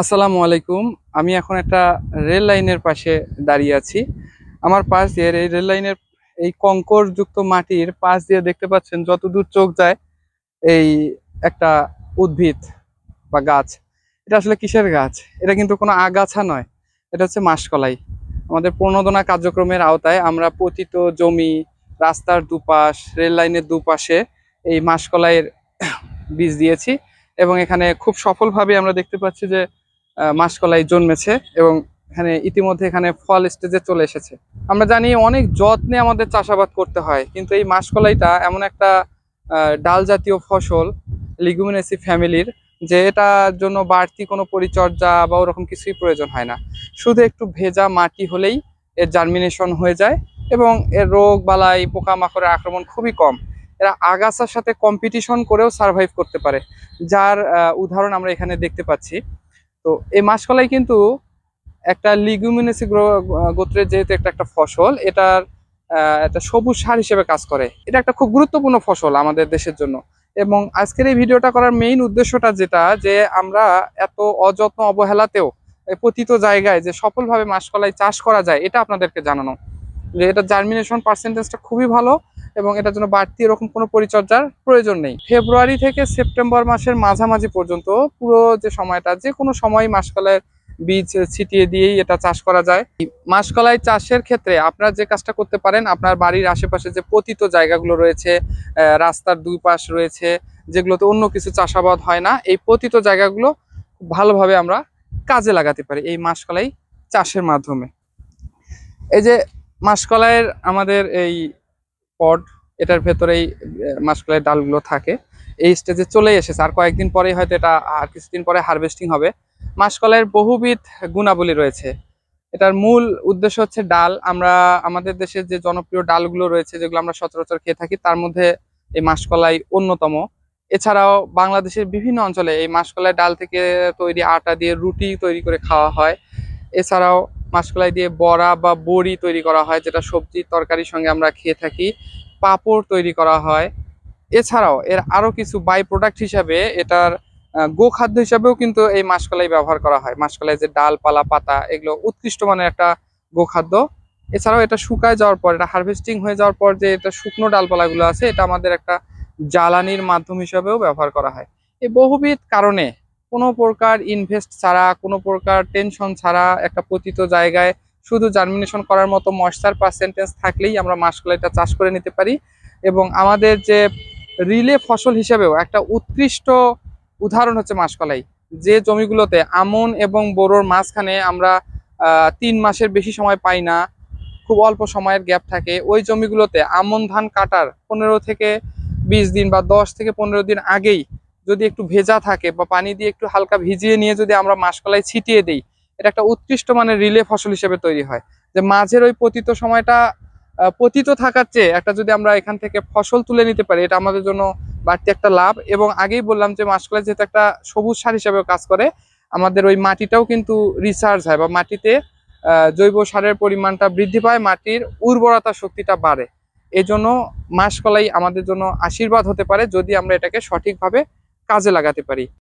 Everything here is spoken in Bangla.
আসসালামু আলাইকুম। আমি এখন একটা রেল লাইনের পাশে দাঁড়িয়ে আছি। আমার পাশ দিয়ে এই রেল লাইনের এই কংকরযুক্ত মাটির পাশ দিয়ে দেখতে পাচ্ছেন যতদূর চোখ যায় এই একটা উদ্ভিদ বা গাছ। এটা আসলে কিসের গাছ? এটা কিন্তু কোনো আগাছা নয়। এটা হচ্ছে মাসকলাই। আমাদের প্রণোদনা কার্যক্রমের আওতায় আমরা পতিত জমি, রাস্তার দুপাশ, রেল লাইনের দুপাশে এই মাসকলাইয়ের বীজ দিয়েছি এবং এখানে খুব সফলভাবে আমরা দেখতে পাচ্ছি যে মাসকলাই জন্মেছে এবং এখানে ফল স্টেজে চলে এসেছে। আমরা জানি অনেক যত্নে আমাদের চাষাবাদ করতে হয়, কিন্তু এই মাসকলাইটা এমন একটা ডাল জাতীয় ফসল, লিগুমিনেসি ফ্যামিলির, যে এটার জন্য বাড়তি কোনো পরিচর্যা বা ওরকম কিছুই প্রয়োজন হয় না। শুধু একটু ভেজা মাটি হলেই এর জার্মিনেশন হয়ে যায় এবং এর রোগ বালাই পোকামাকড়ের আক্রমণ খুবই কম। এরা আগাছার সাথে কম্পিটিশন করেও সার্ভাইভ করতে পারে, যার উদাহরণ আমরা এখানে দেখতে পাচ্ছি। তো এই মাসকলাই কিন্তু একটা লিগুমিনেসি গোত্রের, যেহেতু একটা ফসল, এটার একটা সবুজ সার হিসেবে কাজ করে। এটা একটা খুব গুরুত্বপূর্ণ ফসল আমাদের দেশের জন্য। এবং আজকের এই ভিডিওটা করার মেইন উদ্দেশ্যটা যেটা, যে আমরা এত অযত্ন অবহেলাতেও এই পতিত জায়গায় যে সফলভাবে মাসকলাই চাষ করা যায়, এটা আপনাদেরকে জানানো। যে এটা জার্মিনেশন পার্সেন্টেজটা খুবই ভালো এবং এটার জন্য বাড়তি এরকম কোনো পরিচর্যার প্রয়োজন নেই। ফেব্রুয়ারি থেকে সেপ্টেম্বর মাসের মাঝামাঝি পর্যন্ত পুরো যে সময়টা, যে কোনো সময় মাসকলাইয়ের বীজ ছিটিয়ে দিয়েই এটা চাষ করা যায়। মাসকলাই চাষের ক্ষেত্রে আপনারা যে কাজটা করতে পারেন, আপনার বাড়ির আশেপাশে যে পতিত জায়গাগুলো রয়েছে, রাস্তার দুই পাশ রয়েছে, যেগুলোতে অন্য কিছু চাষাবাদ হয় না, এই পতিত জায়গাগুলো ভালোভাবে আমরা কাজে লাগাতে পারি এই মাসকলাই চাষের মাধ্যমে। এই যে মাসকলাইয়ের আমাদের এই পড, এটার ভেতরেই মাসকলাইয়ের ডালগুলো থাকে। এই স্টেজে চলে এসেছে, আর কয়েকদিন পরেই হয়তো এটা, আর কিছুদিন পরে হারভেস্টিং হবে। মাসকলাইয়ের বহুবিধ গুণাবলী রয়েছে। এটার মূল উদ্দেশ্য হচ্ছে ডাল। আমরা আমাদের দেশের যে জনপ্রিয় ডালগুলো রয়েছে, যেগুলো আমরা সচরাচর খেয়ে থাকি, তার মধ্যে এই মাসকলাই অন্যতম। এছাড়াও বাংলাদেশের বিভিন্ন অঞ্চলে এই মাসকলাই ডাল থেকে তৈরি আটা দিয়ে রুটি তৈরি করে খাওয়া হয়। এছাড়াও মাসকলাই দিয়ে বড়া বা বড়ি তৈরি করা হয়, যেটা সবজি তরকারির সঙ্গে আমরা খেয়ে থাকি। পাঁপড় তৈরি করা হয়। এছাড়াও এর আরো কিছু বাই প্রোডাক্ট হিসাবে এটার গোখাদ্য হিসাবেও কিন্তু এই মাসকলাই ব্যবহার করা হয়। মাসকলাই যে ডালপালা পাতা, এগুলো উৎকৃষ্ট মানের একটা গোখাদ্য। এছাড়াও এটা শুকায় যাওয়ার পর, এটা হারভেস্টিং হয়ে যাওয়ার পর যে এটা শুকনো ডালপালাগুলো আছে, এটা আমাদের একটা জ্বালানির মাধ্যম হিসাবেও ব্যবহার করা হয়। এই বহুবিধ কারণে কোনো প্রকার ইনভেস্ট ছাড়া, কোনো প্রকার টেনশন ছাড়া, একটা পতিত জায়গায় শুধু জার্মিনেশন করার মতো ময়েশ্চার পার্সেন্টেজ থাকলেই আমরা মাসকলাইটা চাষ করে নিতে পারি। এবং আমাদের যে রিলে ফসল হিসেবেও একটা উৎকৃষ্ট উদাহরণ হচ্ছে মাসকলাই। যে জমিগুলোতে আমন এবং বোরোর মাঝখানে আমরা 3 মাসের বেশি সময় পাই না, খুব অল্প সময়ের গ্যাপ থাকে, ওই জমিগুলোতে আমন ধান কাটার 15 থেকে 20 দিন বা 10 থেকে 15 দিন আগেই যদি একটু ভেজা থাকে বা পানি দিয়ে একটু হালকা ভিজিয়ে নিয়ে যদি আমরা মাসকলাই ছিটিয়ে দিই, এটা একটা উৎকৃষ্ট মানের রিলে ফসল হিসেবে তৈরি হয়। যে মাঝের ওই পতিত সময়টা পতিত থাকার চেয়ে একটা যদি আমরা এখান থেকে ফসল তুলে নিতে পারি, এটা আমাদের জন্য বাড়তি একটা লাভ। এবং আগেই বললাম যে মাসকলাই যেহেতু একটা সবুজ সার হিসেবে কাজ করে, আমাদের ওই মাটিটাও কিন্তু রিচার্জ হয় বা মাটিতে জৈব সারের পরিমাণটা বৃদ্ধি পায়, মাটির উর্বরতা শক্তিটা বাড়ে। এজন্য মাসকলাই আমাদের জন্য আশীর্বাদ হতে পারে, যদি আমরা এটাকে সঠিকভাবে কাজে লাগাতে পারি।